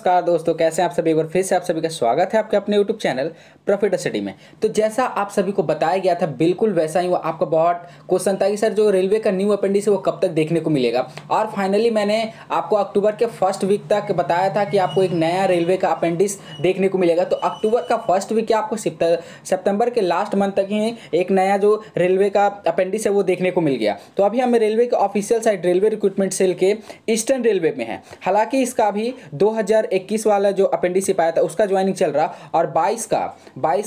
नमस्कार दोस्तों, कैसे हैं आप सभी। एक बार फिर से आप सभी का स्वागत है आपके अपने YouTube चैनल प्रॉफिट स्टडी में। तो जैसा आप सभी को बताया गया था बिल्कुल वैसा ही वो आपका बहुत क्वेश्चन था कि सर जो रेलवे का न्यू अपेंडिक्स है वो कब तक देखने को मिलेगा। और फाइनली मैंने आपको अक्टूबर के फर्स्ट वीक तक बताया था कि आपको एक नया रेलवे का अपेंडिक्स देखने को मिलेगा। तो अक्टूबर का फर्स्ट वीक आपको सितंबर के लास्ट मंथ तक ही एक नया जो रेलवे का अपेंडिक्स है वो देखने को मिल गया। तो अभी हम रेलवे के official site railway recruitment cell के ईस्टर्न रेलवे में है। हालांकि इसका अभी 2021 वाला जो अपेंडिक्स आया था उसका ज्वाइनिंग चल रहा, और 22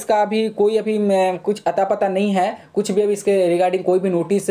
का अभी कोई अभी कुछ अता पता नहीं है, कुछ भी अभी इसके रिगार्डिंग कोई भी नोटिस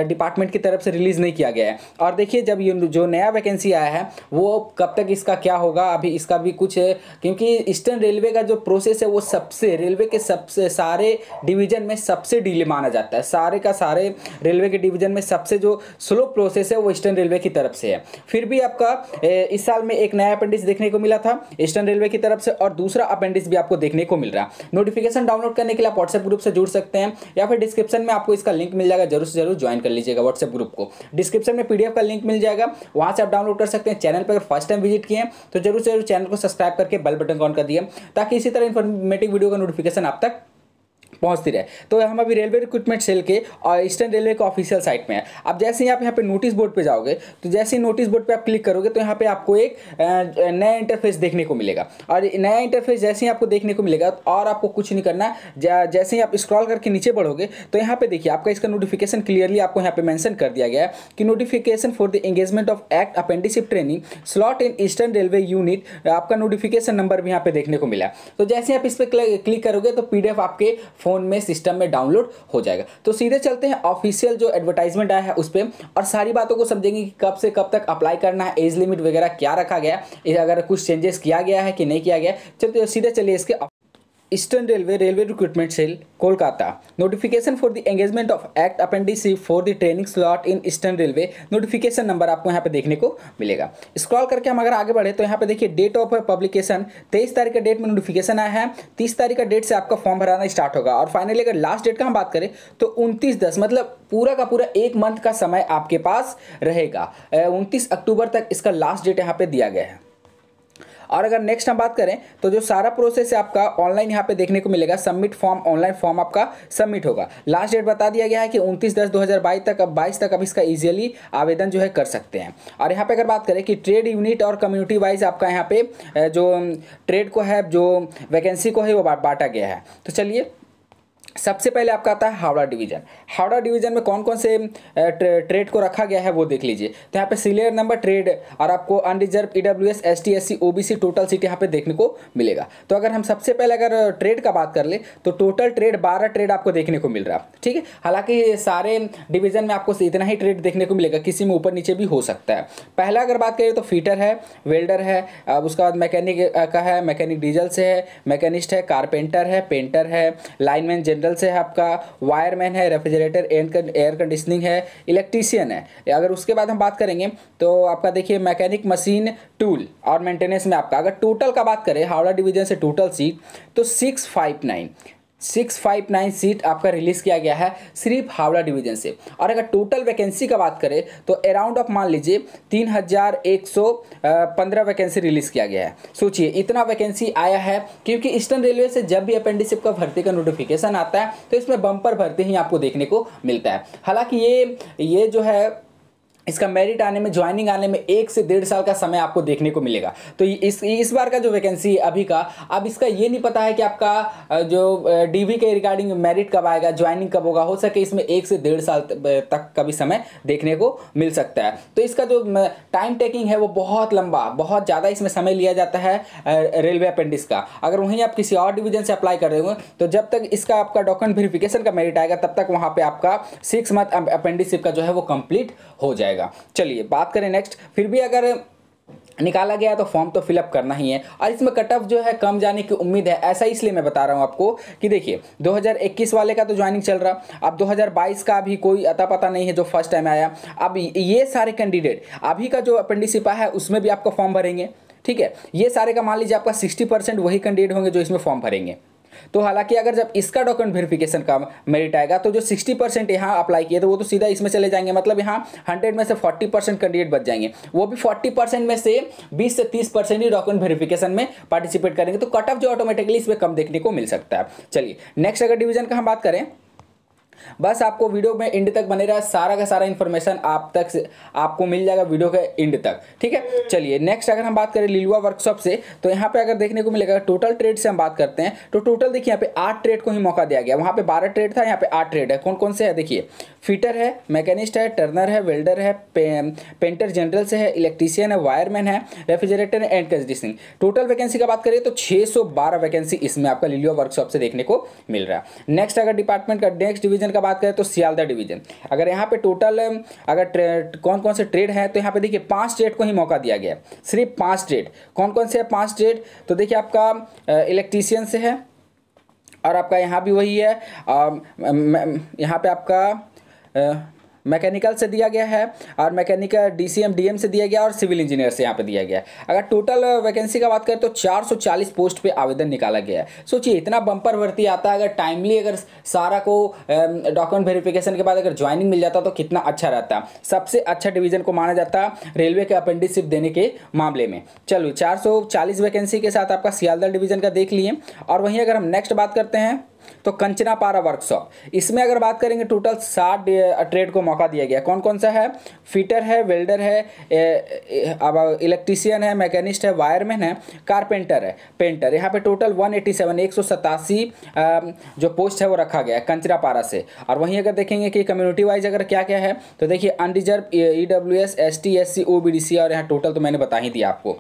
डिपार्टमेंट की तरफ से रिलीज नहीं किया गया है। और देखिए जब ये जो नया वैकेंसी आया है वो कब तक इसका क्या होगा, अभी इसका भी कुछ क्योंकि ईस्टर्न रेलवे का जो प्रोसेस है वो सबसे रेलवे के सबसे सारे डिवीजन में सबसे डिले माना जाता है। सारे का सारे रेलवे के डिवीजन में सबसे जो स्लो प्रोसेस है वो ईस्टर्न रेलवे की तरफ से है। फिर भी आपका इस साल में एक नया अपेंडिक्स देखने को मिला था ईस्टर्न रेलवे की तरफ से, और दूसरा अपेंडिक्स भी आपको देखने को मिल रहा है। नोटिफिकेशन डाउनलोड करने के लिए आप व्हाट्सएप ग्रुप से जुड़ सकते हैं या फिर डिस्क्रिप्शन में आपको इसका लिंक मिल जाएगा, जरूर से जरूर ज्वाइन कर लीजिएगा व्हाट्सएप ग्रुप को। डिस्क्रिप्शन में पीडीएफ का लिंक मिल जाएगा, वहां से आप डाउनलोड कर सकते हैं। चैनल पर अगर फर्स्ट टाइम विजिट किए तो जरूर से जरूर चैनल को सब्सक्राइब करके बेल बटन को ऑन कर दिए ताकि इसी तरह इन्फॉर्मेटिव वीडियो का नोटिफिकेशन आप तक पहुंचती रहे। तो हम अभी रेलवे रिक्रूटमेंट सेल के और ईस्टर्न रेलवे के ऑफिशियल साइट में है। अब जैसे ही आप यहाँ पे नोटिस बोर्ड पे जाओगे तो जैसे ही नोटिस बोर्ड पे आप क्लिक करोगे तो यहाँ पे आपको एक नया इंटरफेस देखने को मिलेगा। और नया इंटरफेस जैसे ही आपको देखने को मिलेगा और आपको कुछ नहीं करना, जैसे ही आप स्क्रॉल करके नीचे बढ़ोगे तो यहाँ पे देखिए आपका इसका नोटिफिकेशन क्लियरली आपको यहाँ पे मेंशन कर दिया गया है कि notification for the engagement of act appendix training slot in eastern railway unit, आपका नोटिफिकेशन नंबर भी यहाँ पे देखने को मिला। तो जैसे आप इस पर क्लिक करोगे तो पीडीएफ आपके फोन में सिस्टम में डाउनलोड हो जाएगा। तो सीधे चलते हैं ऑफिशियल जो एडवर्टाइजमेंट आया है उस पर, और सारी बातों को समझेंगे कि कब से कब तक अप्लाई करना है, एज लिमिट वगैरह क्या रखा गया, अगर कुछ चेंजेस किया गया है कि नहीं किया गया। चलते सीधे चलिए इसके eastern railway railway recruitment cell Kolkata, notification for the engagement of act apprentice for the training slot in eastern railway, notification number आपको यहाँ पे देखने को मिलेगा। स्क्रॉल करके हम अगर आगे बढ़े तो यहाँ पे देखिए डेट ऑफ पब्लिकेशन 23 तारीख का डेट में नोटिफिकेशन आया है। 30 तारीख का डेट से आपका फॉर्म भराना स्टार्ट होगा, और फाइनली अगर लास्ट डेट का हम बात करें तो 29/10 मतलब पूरा का पूरा एक मंथ का समय आपके पास रहेगा। 29 अक्टूबर तक इसका लास्ट डेट यहाँ पे दिया गया है। और अगर नेक्स्ट हम बात करें तो जो सारा प्रोसेस है आपका ऑनलाइन यहाँ पे देखने को मिलेगा। सबमिट फॉर्म, ऑनलाइन फॉर्म आपका सबमिट होगा। लास्ट डेट बता दिया गया है कि 29/10/2022 तक, अब 22 तक अब इसका इजीली आवेदन जो है कर सकते हैं। और यहाँ पे अगर बात करें कि ट्रेड यूनिट और कम्युनिटी वाइज आपका यहाँ पे जो ट्रेड को है, जो वैकेंसी को है वो बांटा गया है। तो चलिए सबसे पहले आपका आता है हावड़ा डिवीजन। हावड़ा डिवीजन में कौन कौन से ट्रेड को रखा गया है वो देख लीजिए। तो यहाँ पे सीरियल नंबर ट्रेड और आपको unreserve EWS ST SC OBC total seat यहाँ पे देखने को मिलेगा। तो अगर हम सबसे पहले अगर ट्रेड का बात कर ले तो टोटल ट्रेड 12 ट्रेड आपको देखने को मिल रहा है, ठीक है। हालांकि सारे डिवीजन में आपको इतना ही ट्रेड देखने को मिलेगा, किसी में ऊपर नीचे भी हो सकता है। पहला अगर बात करें तो फीटर है, वेल्डर है, अब उसके बाद मैकेनिक का है, मैकेनिक डीजल से है, मैकेनिस्ट है, कारपेंटर है, पेंटर है, लाइनमैन जनरल से है, आपका वायरमैन है, रेफ्रिजरेटर एयर कंडीशनिंग है, इलेक्ट्रीशियन है। अगर उसके बाद हम बात करेंगे तो आपका देखिए मैकेनिक मशीन टूल और मेंटेनेंस में आपका अगर टोटल का बात करें हावड़ा डिवीजन से टोटल सीट तो 659 सीट आपका रिलीज किया गया है सिर्फ हावड़ा डिवीजन से। और अगर टोटल वैकेंसी का बात करें तो अराउंड ऑफ मान लीजिए 3115 वैकेंसी रिलीज किया गया है। सोचिए इतना वैकेंसी आया है क्योंकि ईस्टर्न रेलवे से जब भी अपेंडिक्स का भर्ती का नोटिफिकेशन आता है तो इसमें बम्पर भर्ती ही आपको देखने को मिलता है। हालांकि ये जो है इसका मेरिट आने में, ज्वाइनिंग आने में 1 से 1.5 साल का समय आपको देखने को मिलेगा। तो इस बार का जो वैकेंसी अभी का, अब इसका ये नहीं पता है कि आपका जो डीवी के रिगार्डिंग मेरिट कब आएगा, ज्वाइनिंग कब होगा। हो सके इसमें 1 से 1.5 साल तक का भी समय देखने को मिल सकता है। तो इसका जो टाइम टेकिंग है वो बहुत लंबा, बहुत ज़्यादा इसमें समय लिया जाता है रेलवे अपेंडिक्स का। अगर वहीं आप किसी और डिवीजन से अप्लाई कर रहे हो तो जब तक इसका आपका डॉक्यूमेंट वेरिफिकेशन का मेरिट आएगा तब तक वहाँ पर आपका 6 मंथ अपेंडिक्स का जो है वो कंप्लीट हो जाएगा। चलिए बात करें नेक्स्ट। फिर भी अगर निकाला गया तो फॉर्म तो फिलअप करना ही है, और इसमें कट ऑफ जो है कम जाने की उम्मीद है। ऐसा इसलिए मैं बता रहा हूं आपको कि देखिए 2021 वाले का तो ज्वाइनिंग चल रहा, अब 2022 का भी कोई अता पता नहीं है जो फर्स्ट टाइम आया। अब ये सारे कैंडिडेट अभी का जो अपेंडिक्स है उसमें भी आपका फॉर्म भरेंगे, ठीक है। ये सारे का मान लीजिए आपका 60% वही कैंडिडेट होंगे जो इसमें फॉर्म भरेंगे। तो हालांकि अगर जब इसका डॉक्यूमेंट वेरिफिकेशन का मेरिट आएगा तो जो 60% यहाँ अप्लाई किए तो वो तो सीधा इसमें चले जाएंगे, मतलब यहाँ 100 में से 40% कैंडिडेट बच जाएंगे, वो भी 40% में से 20 से 30% ही डॉक्यूमेंट वेरिफिकेशन में पार्टिसिपेट करेंगे, तो कट ऑफ जो ऑटोमेटिकली इसमें कम देखने को मिल सकता है। चलिए नेक्स्ट अगर डिवीजन का हम बात करें, बस आपको वीडियो में एंड तक बने रहा, सारा का सारा इन्फॉर्मेशन आप तक आपको मिल जाएगा वीडियो के एंड तक, ठीक है। चलिए नेक्स्ट अगर हम बात करें लिलुआ वर्कशॉप से, तो यहाँ पे अगर देखने को मिलेगा टोटल ट्रेड से हम बात करते हैं तो टोटल देखिए यहाँ पे 8 ट्रेड को ही मौका दिया गया, वहाँ पे 12 ट्रेड था, यहाँ पे 8 ट्रेड है। कौन कौन से है देखिए, फिटर है, मैकेनिस्ट है, टर्नर है, वेल्डर है, पेंटर जनरल से है, इलेक्ट्रीशियन है, वायरमैन है, refrigerator and conditioning. Total vacancy का बात करें तो 612 वैकेंसी इसमें आपका लिलुआ वर्कशॉप से देखने को मिल रहा है। नेक्स्ट अगर डिपार्टमेंट का नेक्स्ट डिवीजन का बात करें तो सियालदा डिवीजन, अगर यहाँ पे टोटल अगर कौन कौन से ट्रेड हैं तो यहाँ पे देखिए 5 ट्रेड को ही मौका दिया गया है, सिर्फ 5 ट्रेड। कौन कौन से है 5 ट्रेड, तो देखिए आपका इलेक्ट्रीशियन से है, और आपका यहाँ भी वही है, यहाँ पे आपका मैकेनिकल से दिया गया है, और मैकेनिकल डीसीएम डीएम से दिया गया, और सिविल इंजीनियर से यहाँ पे दिया गया है। अगर टोटल वैकेंसी का बात करें तो 440 पोस्ट पे आवेदन निकाला गया है। सोचिए इतना बम्पर भर्ती आता है, अगर टाइमली अगर सारा को डॉक्यूमेंट वेरिफिकेशन के बाद अगर ज्वाइनिंग मिल जाता तो कितना अच्छा रहता। सबसे अच्छा डिवीजन को माना जाता रेलवे के अपेंडिसशिप देने के मामले में। चलो 440 वैकेंसी के साथ आपका सियालदा डिवीजन का देख लिए, और वहीं अगर हम नेक्स्ट बात करते हैं तो कंचनापारा वर्कशॉप, इसमें अगर बात करेंगे टोटल 60 ट्रेड को मौका दिया गया। कौन कौन सा है, फिटर है, वेल्डर है, अब इलेक्ट्रीशियन है, मैकेनिस्ट है, वायरमैन है, कारपेंटर है, पेंटर। यहाँ पे टोटल 187 जो पोस्ट है वो रखा गया है कंचनापारा से। और वहीं अगर देखेंगे कि कम्युनिटी वाइज अगर क्या क्या है तो देखिए unreserved, EWS, ST, SC, OBDC, और यहाँ टोटल तो मैंने बता ही दिया आपको।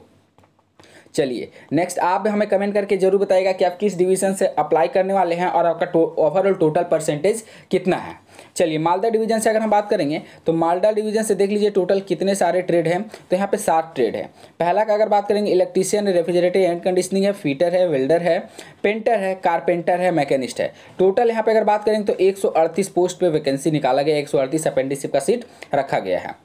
चलिए नेक्स्ट आप हमें कमेंट करके जरूर बताइएगा कि आप किस डिवीजन से अप्लाई करने वाले हैं और आपका ओवरऑल टोटल परसेंटेज कितना है। चलिए मालदा डिवीजन से अगर हम बात करेंगे तो मालदा डिवीजन से देख लीजिए टोटल कितने सारे ट्रेड हैं, तो यहाँ पे 7 ट्रेड है। पहला का अगर बात करेंगे इलेक्ट्रीशियन, रेफ्रिजरेटर एंड कंडीशनिंग है, फिटर है, वेल्डर है, पेंटर है, कारपेंटर है, मैकेनिस्ट है। टोटल यहाँ पे अगर बात करेंगे तो 138 पोस्ट पे वैकेंसी निकाला गया, 138 अपेंडिसशिप का सीट रखा गया है।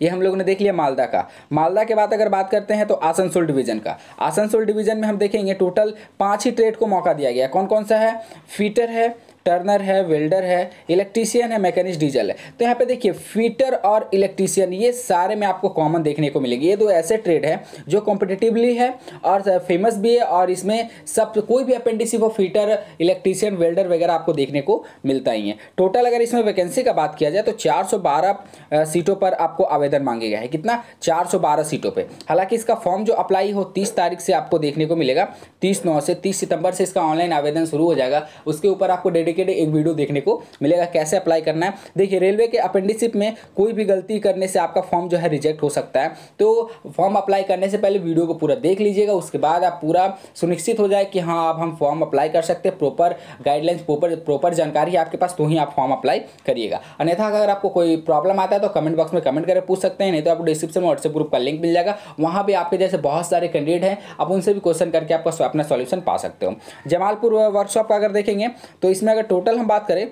ये हम लोगों ने देख लिया मालदा का। मालदा के बाद अगर बात करते हैं तो आसनसोल डिवीजन का। आसनसोल डिवीजन में हम देखेंगे टोटल 5 ही ट्रेड को मौका दिया गया। कौन कौन सा है, फिटर है, टर्नर है, वेल्डर है, इलेक्ट्रीशियन है, मैकेनिस्ट डीजल है। तो यहाँ पे देखिए फिटर और इलेक्ट्रीशियन ये सारे में आपको कॉमन देखने को मिलेगी। ये 2 ऐसे ट्रेड है जो कॉम्पिटिटिवली है और फेमस भी है, और इसमें सब कोई भी अपेंडिक्स हो फिटर, इलेक्ट्रीशियन, वेल्डर वगैरह आपको देखने को मिलता ही है। टोटल अगर इसमें वैकेंसी का बात किया जाए तो 412 सीटों पर आपको आवेदन मांगे गए हैं। कितना, 412 सीटों पर। हालांकि इसका फॉर्म जो अप्लाई हो 30 तारीख से आपको देखने को मिलेगा, 30/9 से 30 सितंबर से इसका ऑनलाइन आवेदन शुरू हो जाएगा। उसके ऊपर आपको एक वीडियो देखने को मिलेगा कैसे अप्लाई करना है। देखिए रेलवे के अपेंडिसशिप में कोई भी गलती करने से आपका फॉर्म जो है रिजेक्ट हो सकता है, तो फॉर्म अप्लाई करने से पहले वीडियो को पूरा देख लीजिएगा। उसके बाद आप पूरा सुनिश्चित हो जाए कि हाँ अब हम फॉर्म अप्लाई कर सकते हैं, प्रॉपर गाइडलाइंस, प्रॉपर जानकारी है आपके पास तो ही आप फॉर्म अप्लाई करिएगा। अन्यथा अगर आपको कोई प्रॉब्लम आता है तो कमेंट बॉक्स में कमेंट करके पूछ सकते हैं, नहीं तो आपको डिस्क्रिप्शन में व्हाट्सएप ग्रुप का लिंक मिल जाएगा। वहाँ भी आपके जैसे बहुत सारे कैंडिडेट हैं, आप उनसे भी क्वेश्चन करके आपका अपना सॉल्यूशन पा सकते हो। जमालपुर वर्कशॉप का अगर देखेंगे तो इसमें अगर टोटल हम बात करें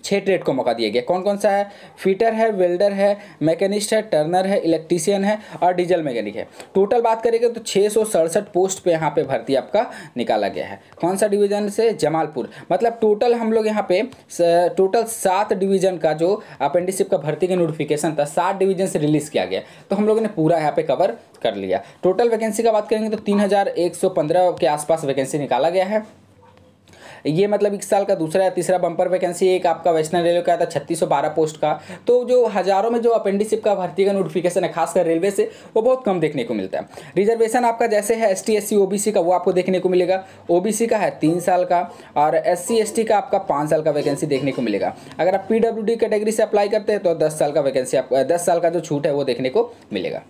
6 ट्रेड को मौका दिया गया। कौन कौन सा है, फिटर है, वेल्डर है, मैकेनिस्ट है, टर्नर है, इलेक्ट्रीशियन है और डीजल मैकेनिक है। टोटल बात करेंगे तो 667 पोस्ट पे यहाँ पे भर्ती आपका निकाला गया है। कौन सा डिवीजन से, जमालपुर। मतलब टोटल हम लोग यहाँ पे टोटल 7 डिवीजन का जो अपेंडिसशिप का भर्ती का नोटिफिकेशन था 7 डिवीजन से रिलीज किया गया, तो हम लोगों ने पूरा यहाँ पे कवर कर लिया। टोटल वैकेंसी का बात करेंगे तो 3115 के आसपास वैकेंसी निकाला गया है। ये मतलब इस साल का दूसरा या तीसरा बम्पर वैकेंसी। एक आपका वेस्टर्न रेलवे का था 3612 पोस्ट का। तो जो हजारों में जो अपेंडिसशिप का भर्ती का नोटिफिकेशन है खासकर रेलवे से, वो बहुत कम देखने को मिलता है। रिजर्वेशन आपका जैसे है ST SC OBC का, वो आपको देखने को मिलेगा। OBC का है 3 साल का और SC ST का आपका 5 साल का वैकेंसी देखने को मिलेगा। अगर आप PWD कैटेगरी से अप्लाई करते हैं तो 10 साल का वैकेंसी, आपको 10 साल का जो छूट है वो देखने को मिलेगा।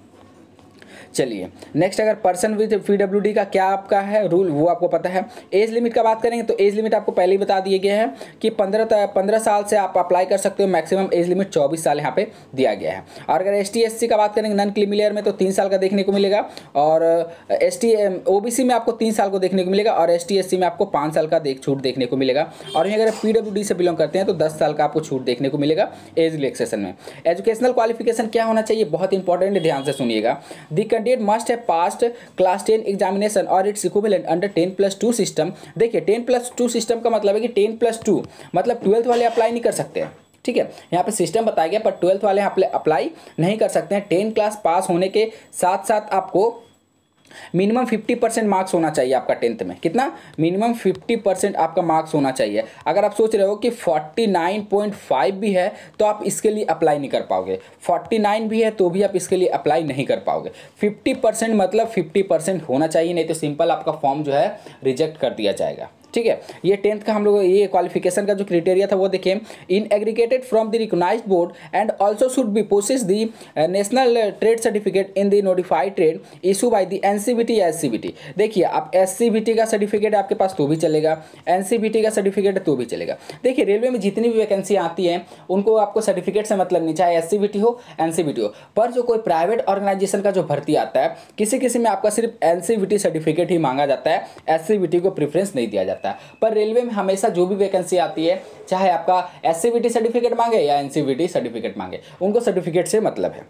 चलिए नेक्स्ट अगर पर्सन विद PWD का क्या आपका है रूल, वो आपको पता है। एज लिमिट का बात करेंगे तो एज लिमिट आपको पहले ही बता दिए गए हैं कि 15 साल से आप अप्लाई कर सकते हो। मैक्सिमम एज लिमिट 24 साल यहाँ पे दिया गया है। और अगर ST SC का बात करेंगे नॉन क्रीमिलियर में तो 3 साल का देखने को मिलेगा, और OBC में आपको 3 साल को देखने को मिलेगा, और ST SC में आपको 5 साल का छूट देखने को मिलेगा। और यहीं अगर PWD से बिलोंग करते हैं तो 10 साल का आपको छूट देखने को मिलेगा एज रिलैक्सेशन में। एजुकेशनल क्वालिफिकेशन क्या होना चाहिए, बहुत इंपॉर्टेंट, ध्यान से सुनिएगा। The candidate must have passed class 10 examination और इट्स इक्विवेलेंट अंडर 10+2 सिस्टम। देखिए 10+2 सिस्टम का मतलब है कि 10+2 मतलब 12th वाले अप्लाई नहीं कर सकते हैं, ठीक है। यहाँ पे सिस्टम बताया गया पर 12th वाले यहाँ पे अप्लाई नहीं कर सकते हैं। 10 क्लास पास होने के साथ साथ आपको मिनिमम 50% मार्क्स होना चाहिए आपका 10th में। कितना? मिनिमम 50% आपका मार्क्स होना चाहिए। अगर आप सोच रहे हो कि 49.5 भी है तो आप इसके लिए अप्लाई नहीं कर पाओगे, 49 भी है तो भी आप इसके लिए अप्लाई नहीं कर पाओगे। 50% मतलब 50% होना चाहिए, नहीं तो सिंपल आपका फॉर्म जो है रिजेक्ट कर दिया जाएगा, ठीक है। ये 10th का हम लोग ये क्वालिफिकेशन का जो क्राइटेरिया था वो देखिए, in aggregated from the recognized board and also should be possess the national trade certificate in the notified trade issue by the NCVT या एससीबीटी। देखिए आप एससीबीटी का सर्टिफिकेट आपके पास तो भी चलेगा, एनसीबीटी का सर्टिफिकेट तो भी चलेगा। देखिए रेलवे में जितनी भी वैकेंसी आती है उनको आपको सर्टिफिकेट से मतलब नहीं, चाहे एससीबीटी हो एनसीबीटी हो, पर जो कोई प्राइवेट ऑर्गेनाइजेशन का जो भर्ती आता है किसी में आपका सिर्फ एनसीबीटी सर्टिफिकेट ही मांगा जाता है, एससीबीटी को प्रेफरेंस नहीं दिया जाता। पर रेलवे में हमेशा जो भी वैकेंसी आती है, चाहे आपका एससीबीटी सर्टिफिकेट मांगे या एनसीबीटी सर्टिफिकेट मांगे, उनको सर्टिफिकेट से मतलब है।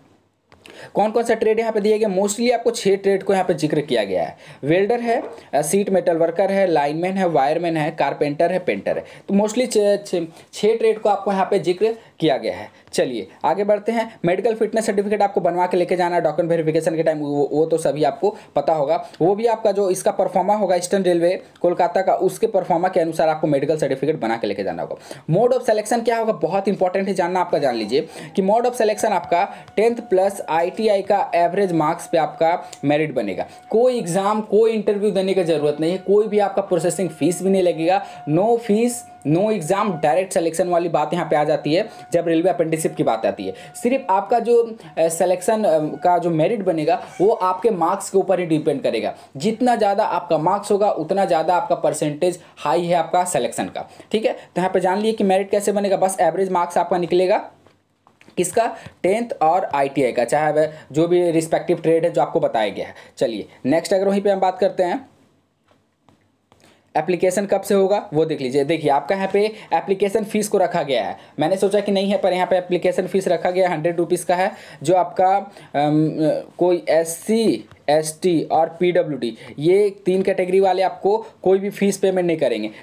कौन कौन सा ट्रेड यहाँ पे दिया गया? मोस्टली आपको 6 ट्रेड को यहाँ पे जिक्र किया गया है। वेल्डर है, सीट मेटल वर्कर है, लाइनमैन है, वायरमैन है, कारपेंटर है, पेंटर है। तो मोस्टली 6 ट्रेड को आपको यहाँ पे जिक्र किया गया है। चलिए आगे बढ़ते हैं। मेडिकल फिटनेस सर्टिफिकेट आपको बनवा के लेके जाना है डॉक्यूमेंट वेरिफिकेशन के टाइम, वो तो सभी आपको पता होगा। वो भी आपका जो इसका परफॉर्मा होगा ईस्टर्न रेलवे कोलकाता का, उसके परफॉर्मा के अनुसार आपको मेडिकल सर्टिफिकेट बना के लेके जाना होगा। मोड ऑफ सिलेक्शन क्या होगा? बहुत इंपॉर्टेंट है जानना, आपका जान लीजिए कि मोड ऑफ सिलेक्शन आपका 10th प्लस ITI का एवरेज मार्क्स पे आपका मेरिट बनेगा। कोई एग्जाम कोई इंटरव्यू देने की जरूरत नहीं है, कोई भी आपका प्रोसेसिंग फीस भी नहीं लगेगा, no fees no exam, direct selection वाली बात यहाँ पे आ जाती है जब रेलवे अप्रेंटिसशिप की बात आती है। सिर्फ आपका जो सिलेक्शन का जो मेरिट बनेगा वो आपके मार्क्स के ऊपर ही डिपेंड करेगा। जितना ज़्यादा आपका मार्क्स होगा उतना ज़्यादा आपका परसेंटेज हाई है आपका सिलेक्शन का, ठीक है। तो यहाँ पे जान लिए कि मेरिट कैसे बनेगा, बस एवरेज मार्क्स आपका निकलेगा किसका? 10th और ITI का, चाहे वह जो भी रिस्पेक्टिव ट्रेड है जो आपको बताया गया है। चलिए नेक्स्ट अगर वहीं पे हम बात करते हैं एप्लीकेशन कब से होगा वो देख लीजिए। देखिए आपका यहाँ पे एप्लीकेशन फ़ीस को रखा गया है, मैंने सोचा कि नहीं है पर यहाँ पे एप्लीकेशन फ़ीस रखा गया है 100 रुपीज़ का है। जो आपका कोई SC ST और PWD ये 3 कैटेगरी वाले आपको कोई भी फीस पेमेंट नहीं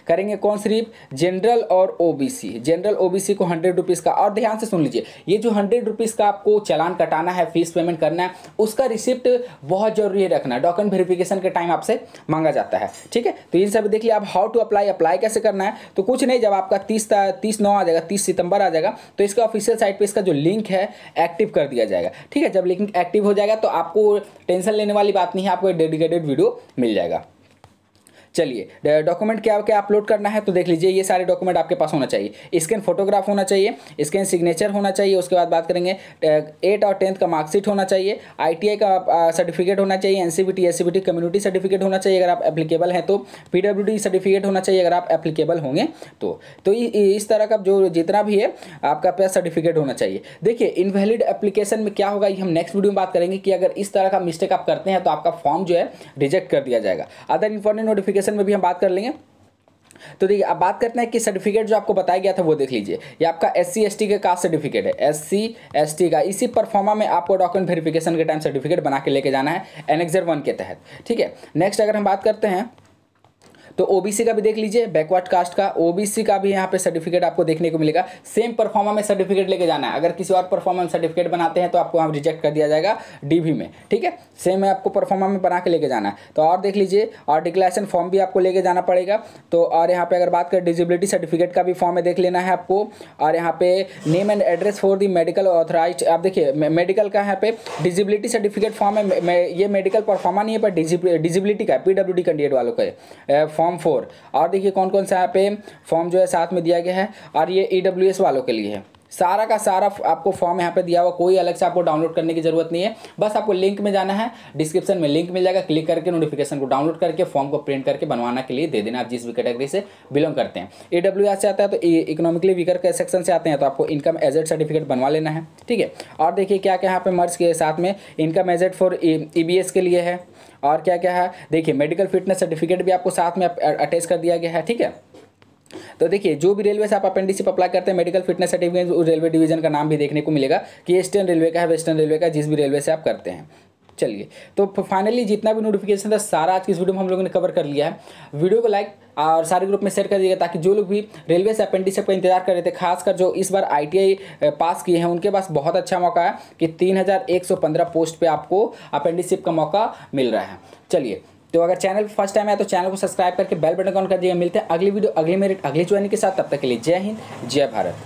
करेंगे कौन? सिर्फ जनरल और OBC। जनरल OBC को 100 रुपीज़ का, और ध्यान से सुन लीजिए ये जो 100 रुपीज़ का आपको चालान कटाना है, फीस पेमेंट करना है, उसका रिसिप्ट बहुत जरूरी है रखना, डॉक्यूमेंट वेरिफिकेशन के टाइम आपसे मांगा जाता है, ठीक है। तो इन सब देख लिया। अब हाउ टू अप्लाई कैसे करना है, तो कुछ नहीं, जब आपका 30/9 आ जाएगा, 30 सितंबर आ जाएगा, तो इसका ऑफिशियल साइट पे इसका जो लिंक है एक्टिव कर दिया जाएगा, ठीक है। जब लिंक एक्टिव हो जाएगा तो आपको टेंशन लेने वाली बात नहीं है, आपको एक डेडिकेटेड वीडियो मिल जाएगा। चलिए डॉक्यूमेंट क्या क्या अपलोड करना है तो देख लीजिए, ये सारे डॉक्यूमेंट आपके पास होना चाहिए। स्कैन फोटोग्राफ होना चाहिए, स्कैन सिग्नेचर होना चाहिए, उसके बाद बात करेंगे 8 और 10th का मार्कशीट होना चाहिए, ITI का सर्टिफिकेट होना चाहिए, NCBT SCBT कम्युनिटी सर्टिफिकेट होना चाहिए अगर आप एप्लीकेबल हैं तो, PWD सर्टिफिकेट होना चाहिए अगर आप एप्लीकेबल होंगे तो इस तरह का जो जितना भी है आपका पास सर्टिफिकेट होना चाहिए। देखिए इनवैलिड एप्लीकेशन में क्या होगा ये हम नेक्स्ट वीडियो में बात करेंगे कि अगर इस तरह का मिस्टेक आप करते हैं तो आपका फॉर्म जो है रिजेक्ट कर दिया जाएगा। अदर इंपॉर्टेंट नोटिफिकेशन में भी हम बात कर लेंगे। तो देखिए अब बात करते हैं कि सर्टिफिकेट जो आपको बताया गया था वो देख लीजिए, ये आपका SC ST का कास्ट सर्टिफिकेट है, SC ST का। इसी परफॉर्मा में आपको डॉक्यूमेंट वेरिफिकेशन के टाइम सर्टिफिकेट बना के लेके जाना है एनेक्सर 1 के तहत, ठीक है। नेक्स्ट अगर हम बात करते हैं तो OBC का भी देख लीजिए, बैकवर्ड कास्ट का OBC का भी यहाँ पे सर्टिफिकेट आपको देखने को मिलेगा। सेम परफॉर्मा में सर्टिफिकेट लेके जाना है, अगर किसी और परफॉर्मा में सर्टिफिकेट बनाते हैं तो आपको वहाँ रिजेक्ट कर दिया जाएगा DV में, ठीक है। सेम है आपको परफॉर्मा में बना के लेके जाना है। तो और देख लीजिए, और डिक्लेरेशन फॉर्म भी आपको लेके जाना पड़ेगा। तो और यहाँ पे अगर बात करें डिजिबिलिटी सर्टिफिकेट का भी फॉर्म है, देख लेना है आपको। और यहाँ पे name and address for the medical authorise, आप देखिए मेडिकल का यहाँ पे डिजिबिलिटी सर्टिफिकेट फॉर्म है, ये मेडिकल परफॉर्मा नहीं है पर डिजिबिलिटी का PWD कैंडिडेट वालों का है फॉर्म 4। और देखिए कौन कौन सा यहाँ पे फॉर्म जो है साथ में दिया गया है, और ये EWS वालों के लिए है। सारा का सारा आपको फॉर्म यहाँ पे दिया हुआ, कोई अलग से आपको डाउनलोड करने की जरूरत नहीं है, बस आपको लिंक में जाना है, डिस्क्रिप्शन में लिंक मिल जाएगा, क्लिक करके नोटिफिकेशन को डाउनलोड करके फॉर्म को प्रिंट करके बनवाना के लिए दे देना, आप जिस भी कैटेगरी से बिलोंग करते हैं। EWS से आता है तो इकोनॉमिकली वीकर के सेक्शन से आते हैं तो आपको इनकम एजेड सर्टिफिकेट बनवा लेना है, ठीक है। और देखिए क्या क्या यहाँ पे मर्ज के साथ में इनकम एजेड फॉर EBS के लिए है, और क्या क्या है देखिए मेडिकल फिटनेस सर्टिफिकेट भी आपको साथ में अटैच कर दिया गया है, ठीक है। तो देखिए जो भी रेलवे से आप अप्रेंटिसशिप अप्लाई करते हैं, medical fitness certificate railway division का नाम भी देखने को मिलेगा कि ईस्टर्न रेलवे का है, वेस्टर्न रेलवे का, जिस भी रेलवे से आप करते हैं। चलिए, तो फाइनली जितना भी नोटिफिकेशन था सारा आज की इस वीडियो में हम लोगों ने कवर कर लिया है। वीडियो को लाइक और सारे ग्रुप में शेयर कर दीजिएगा, ताकि जो लोग भी रेलवे से अपेंडिक्स का इंतजार कर रहे थे, खासकर जो इस बार ITI पास किए हैं, उनके पास बहुत अच्छा मौका है कि 3115 पोस्ट पे आपको अपेंडिक्स का मौका मिल रहा है। चलिए, तो अगर चैनल फर्स्ट टाइम है तो चैनल को सब्सक्राइब करके बेल बटन ऑन कर दिए। मिलते हैं अगली वीडियो अगली मेरिट अगली ज्वाइनिंग के साथ, तब तक के लिए जय हिंद जय भारत।